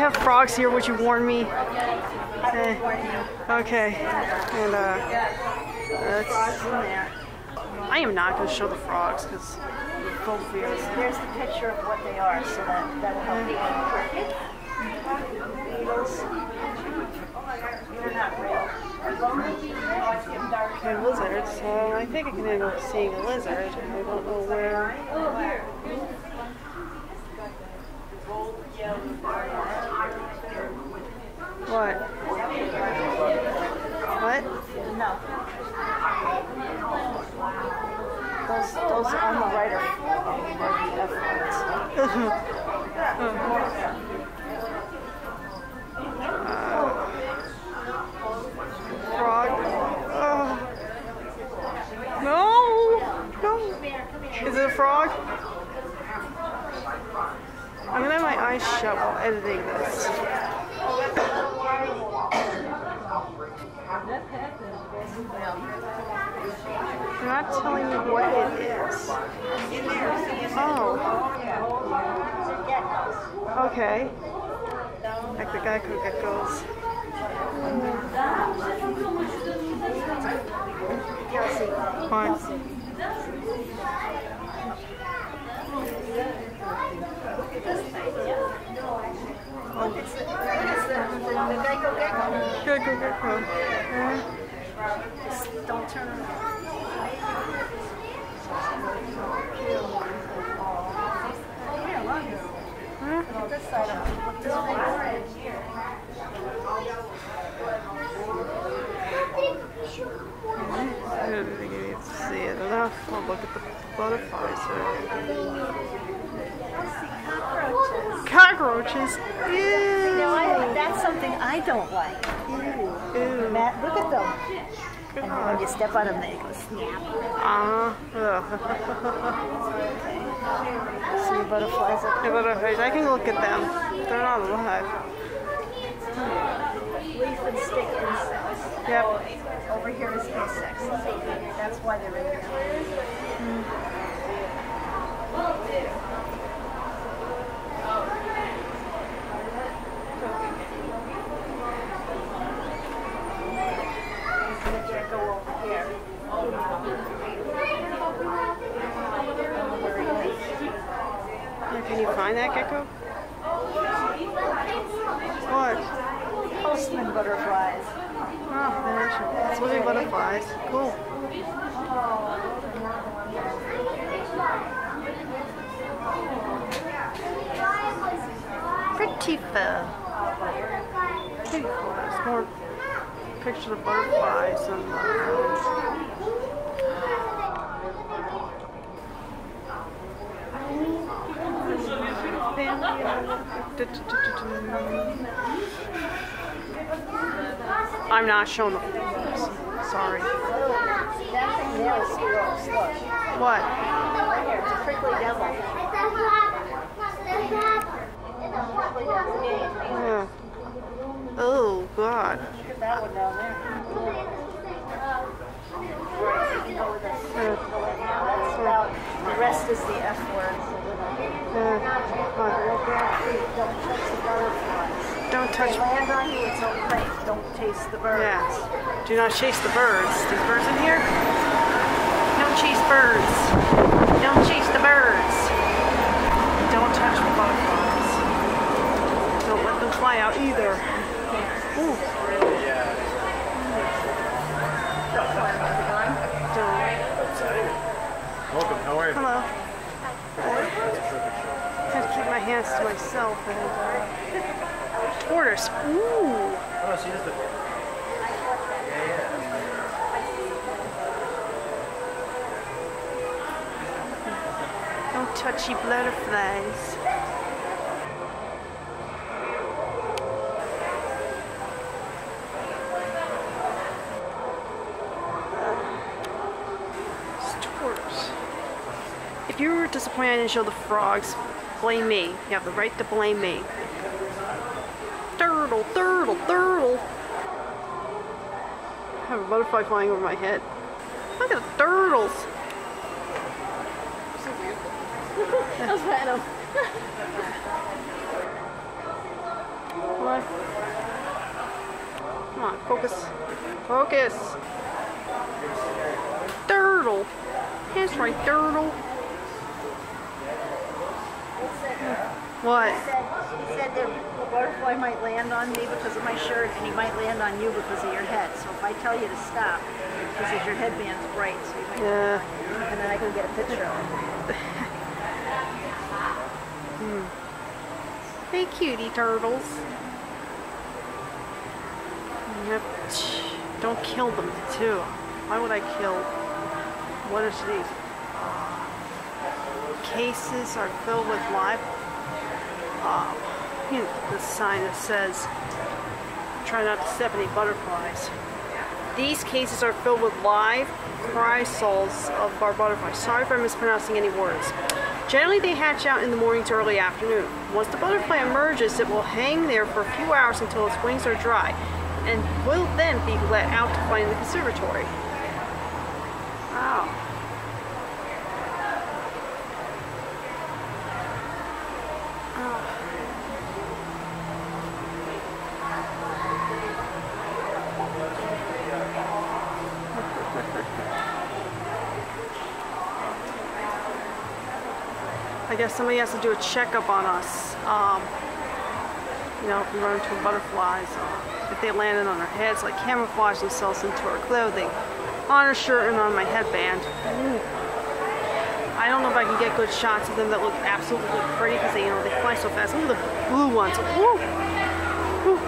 have frogs here. Would you warn me? Okay. And I am not going to show the frogs because both fears. There's the picture of what they are, so that will help you. Beetles. They're not real. Okay, lizards. So I think I can end up seeing a lizard. I don't know where. What? What? No. Those on the right are the F words. Frog. No! No! Is it a frog? I'm gonna have my eyes shut while editing this. They're not telling me what it is. Oh. Okay. Like the gecko geckos. Kelsey. What? It's the gecko gecko. Gecko gecko. Just don't turn around. Here, look. Look this side up. Look this way. I don't think you need to see it enough. I'll look at the butterflies here. Cockroaches. Ew. Now, that's something I don't like. Ew. Matt, look at them. And when you step on them, they go snap. See butterflies up The butterflies. I can look at them. They're not alive. leaf and stick insects. Yep. Over here is insects. That's why they're in here. Can you find that gecko? What? Postman butterflies. Oh, there's living butterflies. Cool. Pretty fur. There's more pictures of butterflies and I'm not showing them. Sorry. That thing there is gross. Look. What? Right here. It's a prickly devil. Yeah. Oh, God. Look at that one down there. You can go with this. That's about, the rest is the F word. Don't touch the butterflies. Don't touch. They land on you, it's okay. Don't chase the birds. Yeah. Do not chase the birds. These birds in here? Don't chase birds. Don't chase the birds. Don't touch the butterflies. Don't let them fly out either. Ooh. Welcome, how are you? Hello. I have to keep my hands to myself and orders. Ooh. Oh, she is the... Don't touchy butterflies. If you were disappointed I didn't show the frogs, blame me. You have the right to blame me. Turtle, turtle, turtle. I have a butterfly flying over my head. Look at the turtles. That was random. What? Come on, focus. Focus. Turtle. That's right, turtle. What? He said that the butterfly might land on me because of my shirt, and he might land on you because of your head. So if I tell you to stop, because your headband's bright, so you might and then I can get a picture of it. Hey, cutie turtles. Yep. Don't kill them, too. Why would I kill? What are these? Cases are filled with live. The sign that says, try not to step any butterflies. These cases are filled with live chrysals of our butterflies. Sorry if I'm mispronouncing any words. Generally, they hatch out in the morning to early afternoon. Once the butterfly emerges, it will hang there for a few hours until its wings are dry, and will then be let out to fly in the conservatory. Wow. I guess somebody has to do a checkup on us. You know, if we run into butterflies, if they landed on our heads, like camouflage themselves into our clothing, on our shirt and on my headband. I don't know if I can get good shots of them that look absolutely pretty because they, you know, they fly so fast. Look at the blue ones. Woo! Woo!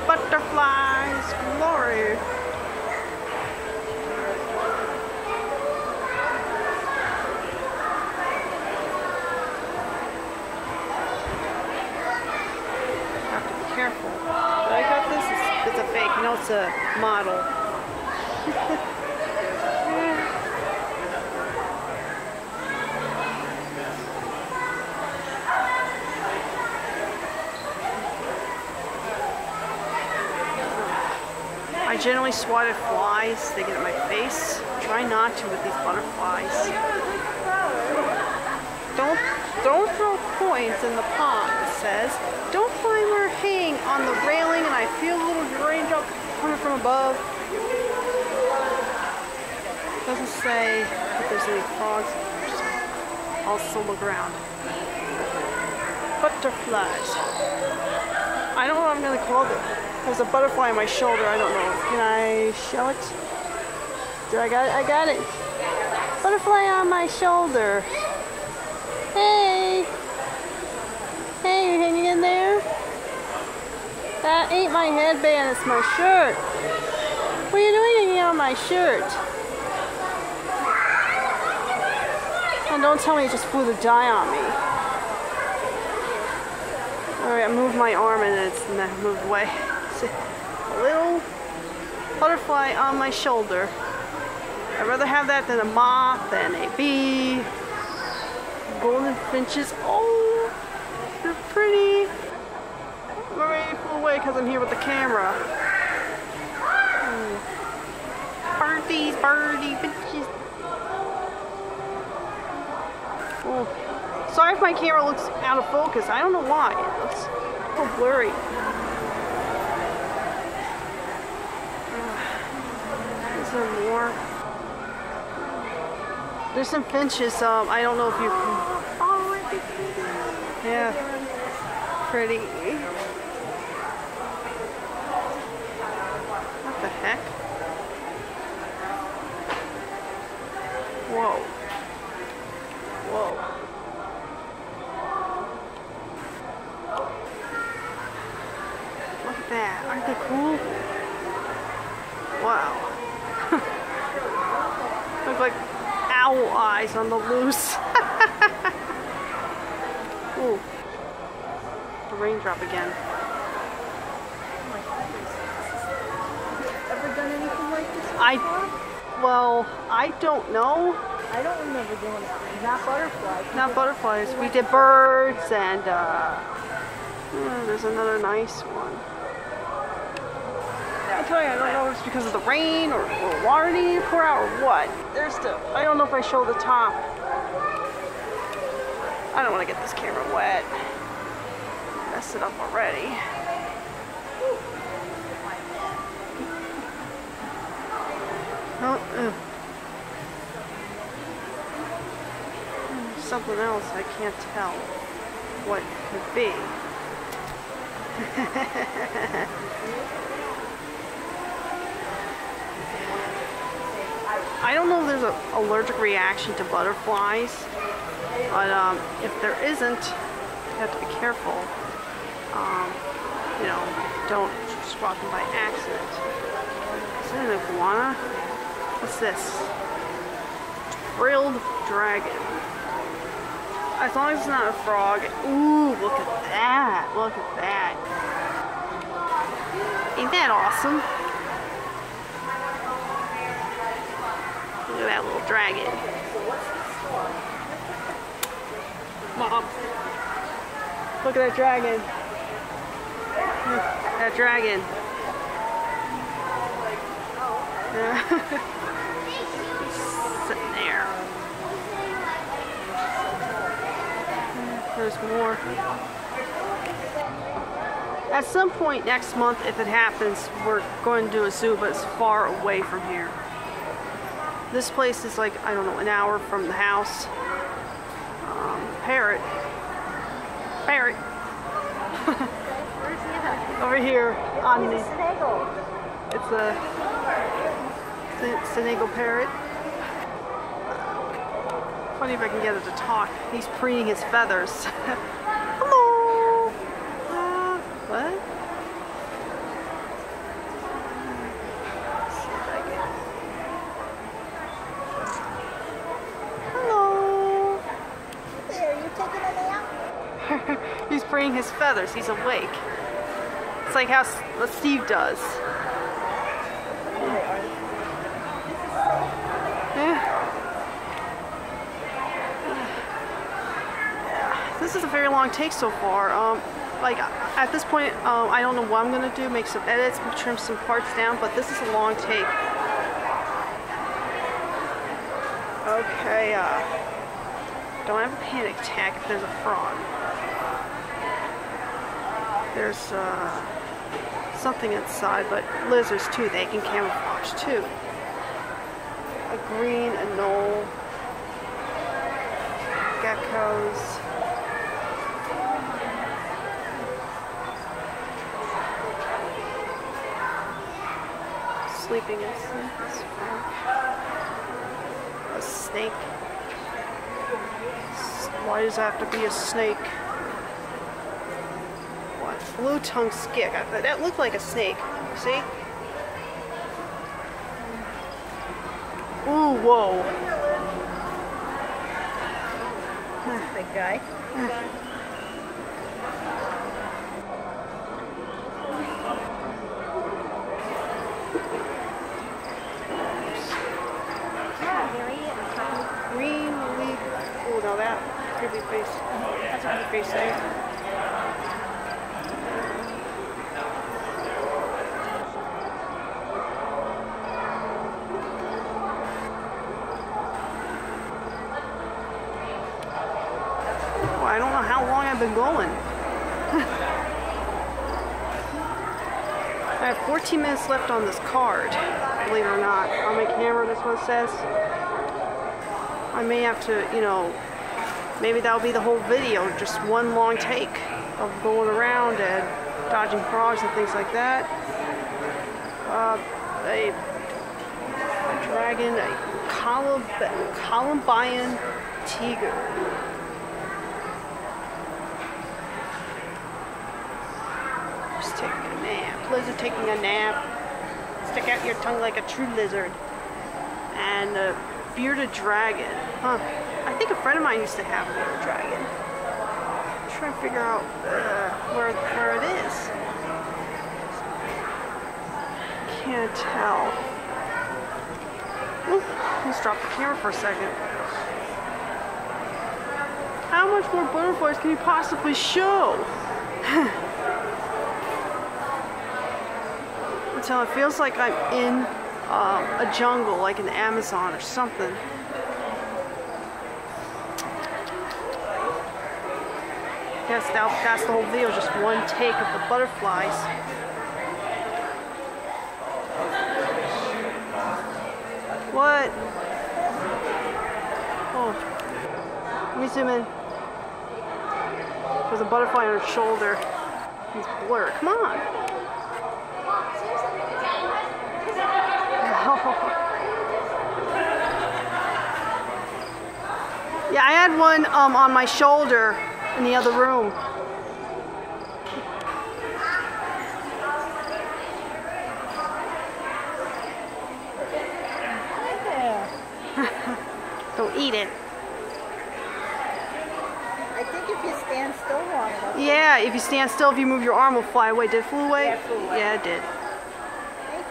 Butterflies, glory! Careful. But I got this. It's a fake. No, it's a model. I generally swat at flies. They get in my face. Try not to with these butterflies. Don't throw coins in the pond, it says. Don't climb or hang on the railing, and I feel a little raindrop coming from above. It doesn't say if there's any frogs. I'll still look around. Butterflies. I don't know what I'm going to call them. There's a butterfly on my shoulder. I don't know. Can I show it? I got it. Butterfly on my shoulder. Hey! Hey, you hanging in there? That ain't my headband, it's my shirt. What are you doing hanging on my shirt? And don't tell me you just flew the die on me. Alright, I moved my arm and it's moved away. See, a little butterfly on my shoulder. I'd rather have that than a moth and a bee. Golden finches. Oh, they're pretty. I'm ready to pull away because I'm here with the camera. Birdies, birdie finches. Oh, sorry if my camera looks out of focus. I don't know why. It looks so blurry. Is there more? There's some finches. I don't know if you can. Oh, yeah, pretty. What the heck? Whoa. Whoa. Look at that. Aren't they cool? Wow. Look like owl eyes on the loose. Ooh. The raindrop again. Ever done anything like this before? Well, I don't know. I don't remember doing it. Not butterflies. Not butterflies. We did birds and there's another nice one. I tell you, I don't know if it's because of the rain or water needing to pour out or what. There's the, I don't know if I show the top. I don't want to get this camera wet. messed it up already. Oh, something else I can't tell what it could be. I don't know if there's an allergic reaction to butterflies, but if there isn't, you have to be careful. You know, don't swat them by accident. Is that an iguana? What's this? Frilled dragon. As long as it's not a frog. Ooh, look at that. Look at that. Ain't that awesome? Look at that little dragon. Mom. Look at that dragon. That dragon. Sitting there. There's more. At some point next month, if it happens, we're going to do a zoo, but it's far away from here. This place is like, I don't know, an hour from the house. Parrot. Parrot. Where's he at? Over here on the. It's a It's a Senegal parrot. Funny if I can get it to talk. He's preening his feathers. Hello. What? Hello. There, you taking a nap? He's preening his feathers. He's awake. It's like how Steve does. This is a very long take so far. Like at this point, I don't know what I'm gonna do. Make some edits, trim some parts down, but this is a long take. Okay. Don't have a panic attack if there's a frog. There's something inside, but lizards too. They can camouflage too. A green anole, geckos. Sleeping in a snake. Why does it have to be a snake? What? Blue-tongued skink. That looked like a snake. See? Ooh, whoa. Big guy. Green leaf. Oh, now that creepy face. That's a creepy face there. Well, I don't know how long I've been going. I have 14 minutes left on this card, believe it or not. On my camera, that's what it says. I may have to, you know, maybe that'll be the whole video, just one long take of going around and dodging frogs and things like that. A dragon, a Columbian tiger. Just taking a nap. Lizard taking a nap. Stick out your tongue like a true lizard. And a bearded dragon. Huh. I think a friend of mine used to have a bearded dragon. I'm trying to figure out where it is. Can't tell. Ooh, let's drop the camera for a second. How much more butterflies can you possibly show? Until it feels like I'm in a jungle, like in the Amazon or something. guess that's the whole video, just one take of the butterflies. What? Oh. Let me zoom in. There's a butterfly on her shoulder. He's blurred. Come on. Yeah, I had one on my shoulder in the other room. Don't eat it. I think if you stand still long enough. Yeah, if you stand still, if you move your arm, will fly away. Did it flew away? Yeah, it flew away. Yeah, it did. Thank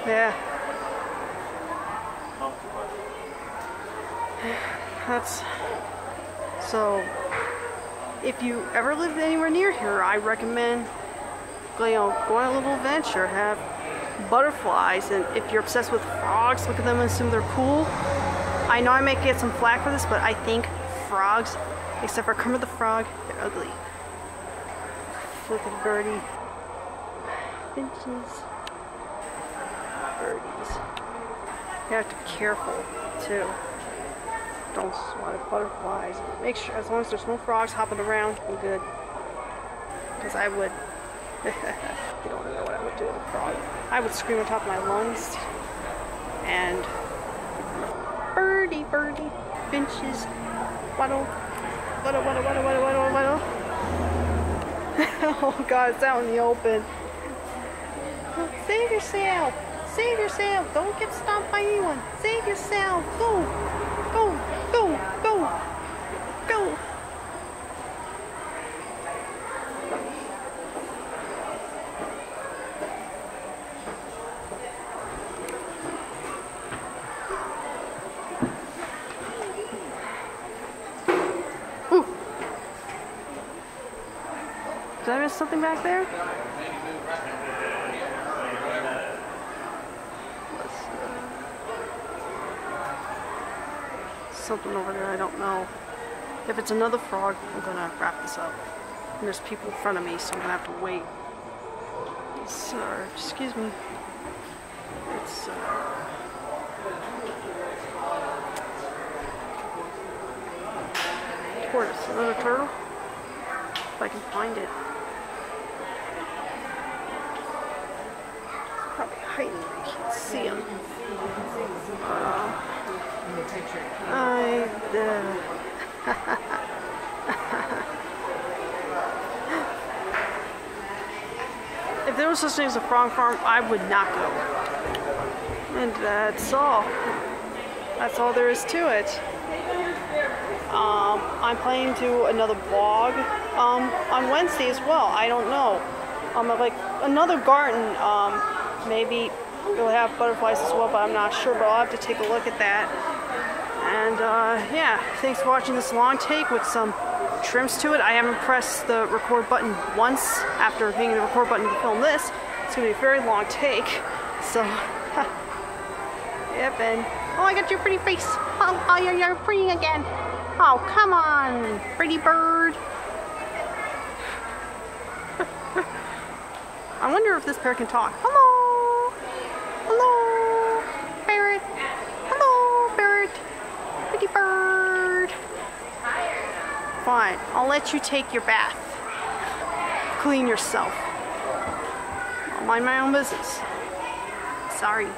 you. Yeah. That's so. If you ever lived anywhere near here, I recommend go on a little adventure, have butterflies, and if you're obsessed with frogs, look at them and assume they're cool. I know I may get some flack for this, but I think frogs, except for Kermit the Frog, they're ugly. Look at birdie. Finches. Birdies. You have to be careful too. Don't swat at butterflies. Make sure, as long as there's no frogs hopping around, I'm good. Because I would. You don't know what I would do with a frog. I would scream on top of my lungs. And birdie, birdie, finches, waddle, waddle, waddle, waddle, waddle, waddle, waddle. Oh God, it's out in the open. Save yourself! Save yourself! Don't get stomped by anyone! Save yourself! Go! Go! Go! Go! Go! Ooh! Did I miss something back there? Something over there, I don't know. If it's another frog, I'm gonna wrap this up. And there's people in front of me, so I'm gonna have to wait. It's, excuse me. It's, tortoise, another turtle? If I can find it. It's probably hiding, I can't see him. If there was such thing as a frog farm, I would not go. And that's all. That's all there is to it. I'm planning to do another vlog on Wednesday as well. I don't know. Like another garden. Maybe it'll have butterflies as well, but I'm not sure. But I'll have to take a look at that. And yeah, thanks for watching this long take with some trims to it. I haven't pressed the record button once after hitting the record button to film this. It's going to be a very long take. So, yep, and oh, I got your pretty face. Oh, you're pretty again. Oh, come on, pretty bird. I wonder if this pair can talk. Hello. Hello, parrot. Hello, parrot. Pretty bird. Fine, I'll let you take your bath. Clean yourself. I'll mind my own business. Sorry.